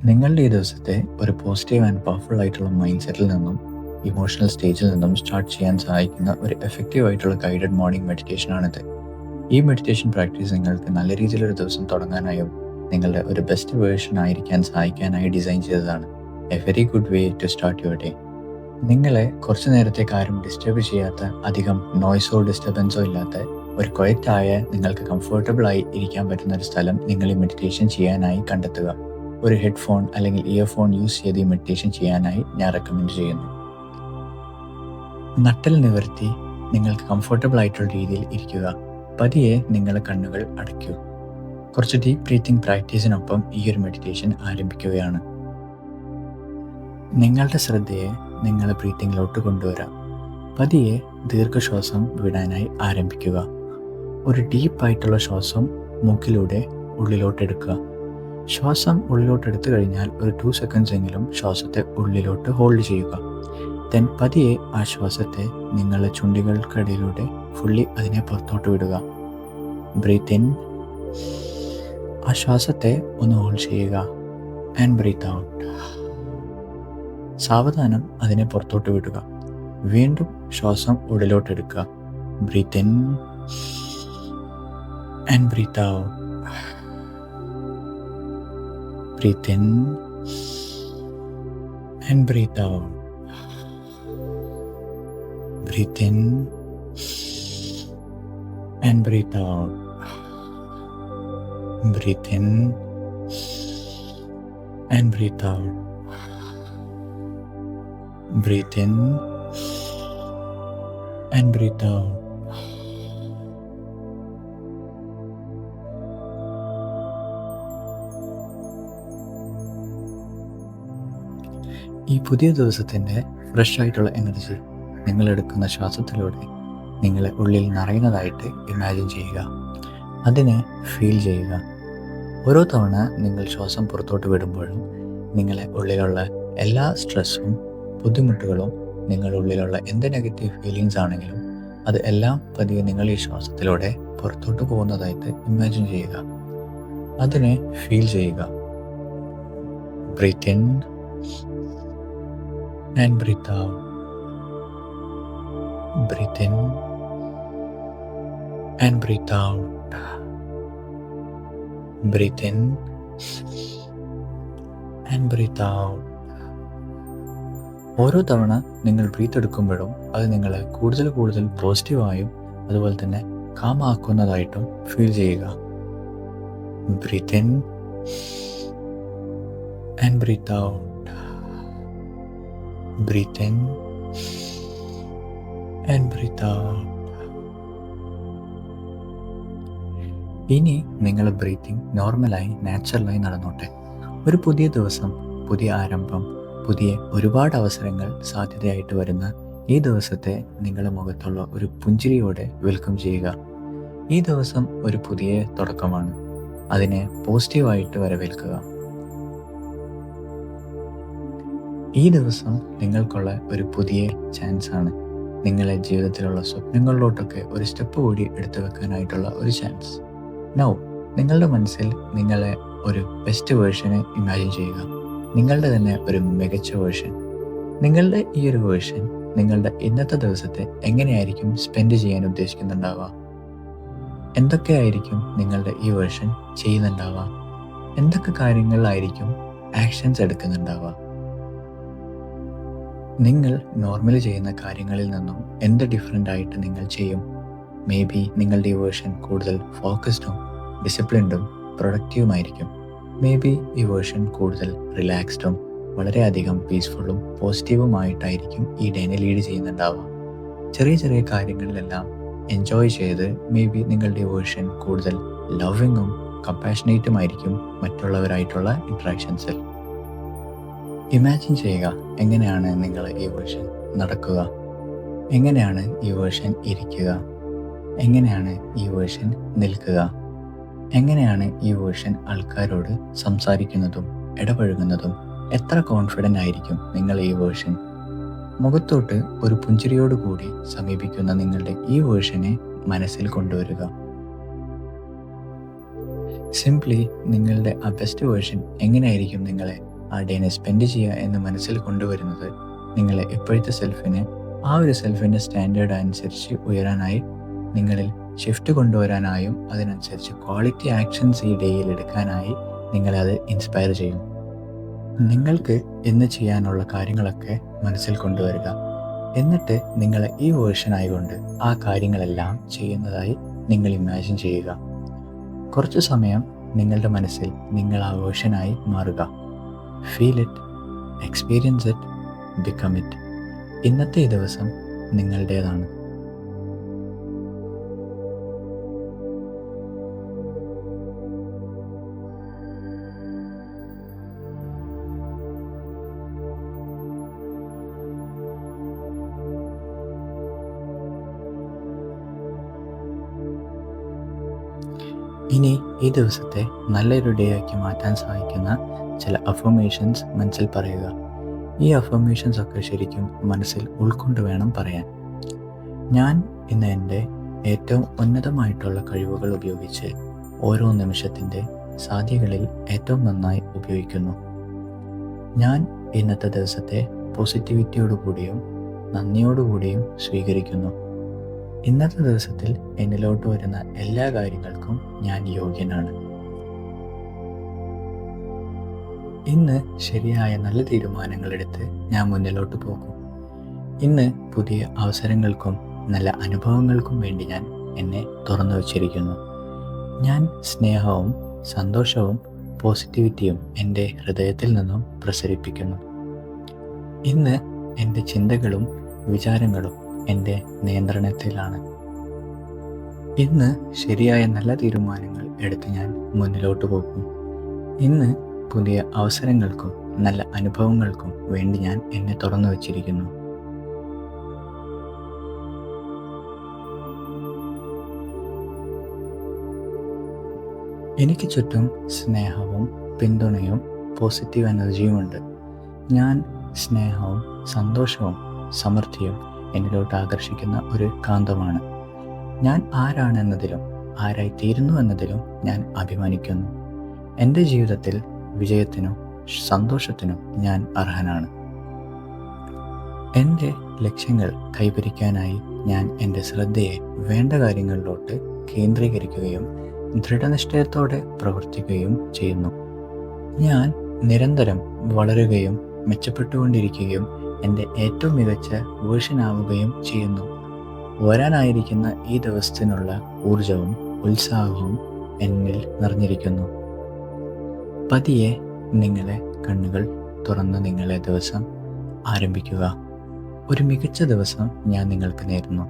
നിങ്ങളുടെ ഈ ദിവസത്തെ ഒരു പോസിറ്റീവ് ആൻഡ് പവർഫുൾ ആയിട്ടുള്ള മൈൻഡ് സെറ്റിൽ നിന്നും ഇമോഷണൽ സ്റ്റേജിൽ നിന്നും സ്റ്റാർട്ട് ചെയ്യാൻ സഹായിക്കുന്ന ഒരു എഫക്റ്റീവ് ആയിട്ടുള്ള ഗൈഡഡ് മോർണിംഗ് മെഡിറ്റേഷൻ ആണിത്. ഈ മെഡിറ്റേഷൻ പ്രാക്ടീസ് നിങ്ങൾക്ക് നല്ല രീതിയിലൊരു ദിവസം തുടങ്ങാനായും നിങ്ങളുടെ ഒരു ബെസ്റ്റ് വേർഷൻ ആയിരിക്കാൻ സഹായിക്കാനായി ഡിസൈൻ ചെയ്തതാണ്. A very good way to start your day. നിങ്ങളെ കുറച്ചു നേരത്തേക്ക് ആരും ഡിസ്റ്റർബ് ചെയ്യാത്ത, അധികം നോയ്സോ ഡിസ്റ്റർബൻസോ ഇല്ലാത്ത ഒരു ക്വയറ്റായ, നിങ്ങൾക്ക് കംഫർട്ടബിളായി ഇരിക്കാൻ പറ്റുന്ന ഒരു സ്ഥലം നിങ്ങൾ ഈ മെഡിറ്റേഷൻ ചെയ്യാനായി കണ്ടെത്തുക. ഒരു ഹെഡ്ഫോൺ അല്ലെങ്കിൽ ഇയർഫോൺ യൂസ് ചെയ്ത് ഈ മെഡിറ്റേഷൻ ചെയ്യാനായി ഞാൻ റെക്കമെൻഡ് ചെയ്യുന്നു. നട്ടൽ നിവർത്തി നിങ്ങൾക്ക് കംഫർട്ടബിൾ ആയിട്ടുള്ള രീതിയിൽ ഇരിക്കുക. പതിയെ നിങ്ങളുടെ കണ്ണുകൾ അടയ്ക്കൂ. കുറച്ച് ഡീപ്പ് ബ്രീത്തിങ് പ്രാക്ടീസിനൊപ്പം ഈ ഒരു മെഡിറ്റേഷൻ ആരംഭിക്കുകയാണ്. നിങ്ങളുടെ ശ്രദ്ധയെ നിങ്ങളുടെ ബ്രീത്തിങ്ങിലോട്ട് കൊണ്ടുവരാം. പതിയെ ദീർഘശ്വാസം വിടാനായി ആരംഭിക്കുക. ഒരു ഡീപ്പായിട്ടുള്ള ശ്വാസം മൂക്കിലൂടെ ഉള്ളിലോട്ടെടുക്കുക. ശ്വാസം ഉള്ളിലോട്ടെടുത്തു കഴിഞ്ഞാൽ ഒരു 2 seconds എങ്കിലും ശ്വാസത്തെ ഉള്ളിലോട്ട് ഹോൾഡ് ചെയ്യുക. ദെൻ പതിയെ ആ ശ്വാസത്തെ നിങ്ങളുടെ ചുണ്ടികൾക്കിടയിലൂടെ ഫുള്ളി അതിനെ പുറത്തോട്ട് വിടുക. Breathe in. ആ ശ്വാസത്തെ ഒന്ന് ഹോൾഡ് ചെയ്യുക. And breathe out. സാവധാനം അതിനെ പുറത്തോട്ട് വിടുക. വീണ്ടും ശ്വാസം ഉള്ളിലോട്ടെടുക്കുക. Breathe in and breathe out. Breathe in and breathe out. Breathe in and breathe out. Breathe in and breathe out. Breathe in and breathe out. ഈ പുതിയ ദിവസത്തിൻ്റെ ഫ്രഷ് ആയിട്ടുള്ള എനർജി നിങ്ങളെടുക്കുന്ന ശ്വാസത്തിലൂടെ നിങ്ങളെ ഉള്ളിൽ നിറയുന്നതായിട്ട് ഇമാജിൻ ചെയ്യുക. അതിനെ ഫീൽ ചെയ്യുക. ഓരോ തവണ നിങ്ങൾ ശ്വാസം പുറത്തോട്ട് വിടുമ്പോഴും നിങ്ങളെ ഉള്ളിലുള്ള എല്ലാ സ്ട്രെസ്സും ബുദ്ധിമുട്ടുകളും, നിങ്ങളുടെ ഉള്ളിലുള്ള എന്ത് നെഗറ്റീവ് ഫീലിങ്സ് ആണെങ്കിലും അത് എല്ലാം പതിയെ നിങ്ങൾ ഈ ശ്വാസത്തിലൂടെ പുറത്തോട്ട് പോകുന്നതായിട്ട് ഇമാജിൻ ചെയ്യുക. അതിനെ ഫീൽ ചെയ്യുക. Breathe in and breathe out. Breathe in and breathe out. Breathe in and breathe out. ഓരോ തവണ നിങ്ങൾ ബ്രീത്ത് എടുക്കുമ്പോഴും അത് നിങ്ങളെ കൂടുതൽ പോസിറ്റീവായും അതുപോലെ തന്നെ കാമാക്കുന്നതായിട്ടും ഫീൽ ചെയ്യുക. Breathe in and breathe out. Breathe in and breathe out. ഇനി നിങ്ങളുടെ ബ്രീത്തിങ് നോർമലായി, നാച്ചുറലായി നടന്നോട്ടെ. ഒരു പുതിയ ദിവസം, പുതിയ ആരംഭം, പുതിയ ഒരുപാട് അവസരങ്ങൾ സാധ്യതയായിട്ട് വരുന്ന ഈ ദിവസത്തെ നിങ്ങളുടെ മുഖത്തുള്ള ഒരു പുഞ്ചിരിയോടെ വെൽക്കം ചെയ്യുക. ഈ ദിവസം ഒരു പുതിയ തുടക്കമാണ്. അതിനെ പോസിറ്റീവായിട്ട് വരവേൽക്കുക. ഈ ദിവസം നിങ്ങൾക്കുള്ള ഒരു പുതിയ ചാൻസ് ആണ്. നിങ്ങളെ ജീവിതത്തിലുള്ള സ്വപ്നങ്ങളിലോട്ടൊക്കെ ഒരു സ്റ്റെപ്പ് കൂടി എടുത്തു വെക്കാനായിട്ടുള്ള ഒരു ചാൻസ്. നൗ നിങ്ങളുടെ മനസ്സിൽ നിങ്ങളെ ഒരു ബെസ്റ്റ് വേർഷനെ ഇമാജിൻ ചെയ്യുക. നിങ്ങളുടെ തന്നെ ഒരു മികച്ച വേർഷൻ. നിങ്ങളുടെ ഈ ഒരു വേർഷൻ നിങ്ങളുടെ ഇന്നത്തെ ദിവസത്തെ എങ്ങനെയായിരിക്കും സ്പെൻഡ് ചെയ്യാൻ ഉദ്ദേശിക്കുന്നുണ്ടാവുക? എന്തൊക്കെയായിരിക്കും നിങ്ങളുടെ ഈ വേർഷൻ ചെയ്യുന്നുണ്ടാവുക? എന്തൊക്കെ കാര്യങ്ങളിലായിരിക്കും ആക്ഷൻസ് എടുക്കുന്നുണ്ടാവുക? നിങ്ങൾ നോർമലി ചെയ്യുന്ന കാര്യങ്ങളിൽ നിന്നും എന്ത് ഡിഫറെൻ്റ് ആയിട്ട് നിങ്ങൾ ചെയ്യും? മേ ബി നിങ്ങളുടെ ഈ വേർഷൻ കൂടുതൽ ഫോക്കസ്ഡും ഡിസിപ്ലിൻഡും പ്രൊഡക്റ്റീവുമായിരിക്കും. മേ ബി ഈ വേർഷൻ കൂടുതൽ റിലാക്സ്ഡും വളരെയധികം പീസ്ഫുള്ളും പോസിറ്റീവുമായിട്ടായിരിക്കും ഈ ഡേനെ ലീഡ് ചെയ്യുന്നുണ്ടാവുക. ചെറിയ കാര്യങ്ങളിലെല്ലാം എൻജോയ് ചെയ്ത് മേ ബി നിങ്ങളുടെ ഈ വേർഷൻ കൂടുതൽ ലവിങ്ങും കമ്പാഷനേറ്റുമായിരിക്കും മറ്റുള്ളവരായിട്ടുള്ള ഇൻട്രാക്ഷൻസിൽ. ഇമാജിൻ ചെയ്യുക, എങ്ങനെയാണ് നിങ്ങൾ ഈ വേർഷൻ നടക്കുക, എങ്ങനെയാണ് ഈ വേർഷൻ ഇരിക്കുക, എങ്ങനെയാണ് ഈ വേർഷൻ നിൽക്കുക, എങ്ങനെയാണ് ഈ വേർഷൻ ആൾക്കാരോട് സംസാരിക്കുന്നതും ഇടപഴകുന്നതും, എത്ര കോൺഫിഡൻ്റ് ആയിരിക്കും നിങ്ങൾ ഈ വേർഷൻ. മുഖത്തോട്ട് ഒരു പുഞ്ചിരിയോടുകൂടി സമീപിക്കുന്ന നിങ്ങളുടെ ഈ വേർഷനെ മനസ്സിൽ കൊണ്ടുവരിക. സിംപ്ലി നിങ്ങളുടെ ആ ബെസ്റ്റ് വേർഷൻ എങ്ങനെയായിരിക്കും നിങ്ങളെ ആ ഡേനെ സ്പെൻഡ് ചെയ്യുക എന്ന് മനസ്സിൽ കൊണ്ടുവരുന്നത് നിങ്ങളെ ഇപ്പോഴത്തെ സെൽഫിനെ ആ ഒരു സെൽഫിൻ്റെ സ്റ്റാൻഡേർഡ് അനുസരിച്ച് ഉയരാനായി നിങ്ങളിൽ ഷിഫ്റ്റ് കൊണ്ടുവരാനായും അതിനനുസരിച്ച് ക്വാളിറ്റി ആക്ഷൻസ് ഈ ഡേയിൽ എടുക്കാനായി നിങ്ങളെ അത് ഇൻസ്പയർ ചെയ്യും. നിങ്ങൾക്ക് ഇന്ന് ചെയ്യാനുള്ള കാര്യങ്ങളൊക്കെ മനസ്സിൽ കൊണ്ടുവരിക. എന്നിട്ട് നിങ്ങളെ ഈ വേർഷനായിക്കൊണ്ട് ആ കാര്യങ്ങളെല്ലാം ചെയ്യുന്നതായി നിങ്ങൾ ഇമാജിൻ ചെയ്യുക. കുറച്ച് സമയം നിങ്ങളുടെ മനസ്സിൽ നിങ്ങൾ ആ വേർഷനായി മാറുക. Feel it, experience it, become it. ഇന്നത്തെ ഈ ദിവസം നിങ്ങളുടേതാണ്. ഇനി ഈ ദിവസത്തെ നല്ലൊരു ഡേ ആക്കി മാറ്റാൻ സഹായിക്കുന്ന ചില അഫർമേഷൻസ് മനസ്സിൽ പറയുക. ഈ അഫർമേഷൻസ് ഒക്കെ ശരിക്കും മനസ്സിൽ ഉൾക്കൊണ്ട് വേണം പറയാൻ. ഞാൻ ഇന്ന് എൻ്റെ ഏറ്റവും ഉന്നതമായിട്ടുള്ള കഴിവുകൾ ഉപയോഗിച്ച് ഓരോ നിമിഷത്തിൻ്റെ സാധ്യതകളിൽ ഏറ്റവും നന്നായി ഉപയോഗിക്കുന്നു. ഞാൻ ഇന്നത്തെ ദിവസത്തെ പോസിറ്റിവിറ്റിയോടുകൂടിയും നന്ദിയോടുകൂടിയും സ്വീകരിക്കുന്നു. ഇന്നത്തെ ദിവസത്തിൽ എന്നിലോട്ട് വരുന്ന എല്ലാ കാര്യങ്ങൾക്കും ഞാൻ യോഗ്യനാണ്. ഇന്ന് ശരിയായ നല്ല തീരുമാനങ്ങൾ എടുത്ത് ഞാൻ മുന്നിലോട്ട് പോകും. ഇന്ന് പുതിയ അവസരങ്ങൾക്കും നല്ല അനുഭവങ്ങൾക്കും വേണ്ടി ഞാൻ എന്നെ തുറന്നു വച്ചിരിക്കുന്നു. ഞാൻ സ്നേഹവും സന്തോഷവും പോസിറ്റിവിറ്റിയും എൻ്റെ ഹൃദയത്തിൽ നിന്നും പ്രസരിപ്പിക്കുന്നു. ഇന്ന് എൻ്റെ ചിന്തകളും വിചാരങ്ങളും എൻ്റെ നിയന്ത്രണത്തിലാണ്. ഇന്ന് ശരിയായ നല്ല തീരുമാനങ്ങൾ എടുത്ത് ഞാൻ മുന്നിലോട്ട് പോകും. ഇന്ന് പുതിയ അവസരങ്ങൾക്കും നല്ല അനുഭവങ്ങൾക്കും വേണ്ടി ഞാൻ എന്നെ തുറന്നു വച്ചിരിക്കുന്നു. എനിക്ക് ചുറ്റും സ്നേഹവും പിന്തുണയും പോസിറ്റീവ് എനർജിയുമുണ്ട്. ഞാൻ സ്നേഹവും സന്തോഷവും സമൃദ്ധിയും എന്നിലോട്ട് ആകർഷിക്കുന്ന ഒരു കാന്തമാണ്. ഞാൻ ആരാണെന്നതിലും ആരായി തീരുന്നു എന്നതിലും ഞാൻ അഭിമാനിക്കുന്നു. എൻ്റെ ജീവിതത്തിൽ വിജയത്തിനും സന്തോഷത്തിനും ഞാൻ അർഹനാണ്. എൻ്റെ ലക്ഷ്യങ്ങൾ കൈവരിക്കാനായി ഞാൻ എൻ്റെ ശ്രദ്ധയെ വേണ്ട കാര്യങ്ങളിലോട്ട് കേന്ദ്രീകരിക്കുകയും ദൃഢനിശ്ചയത്തോടെ പ്രവർത്തിക്കുകയും ചെയ്യുന്നു. ഞാൻ നിരന്തരം വളരുകയും മെച്ചപ്പെട്ടുകൊണ്ടിരിക്കുകയും എൻ്റെ ഏറ്റവും മികച്ച വേർഷനാവുകയും ചെയ്യുന്നു. വരാനായിരിക്കുന്ന ഈ ദിവസത്തിനുള്ള ഊർജവും ഉത്സാഹവും എന്നിൽ നിറഞ്ഞിരിക്കുന്നു. പതിയെ നിങ്ങളെ കണ്ണുകൾ തുറന്ന് നിങ്ങളെ ദിവസം ആരംഭിക്കുക. ഒരു മികച്ച ദിവസം ഞാൻ നിങ്ങൾക്ക് നേരുന്നു.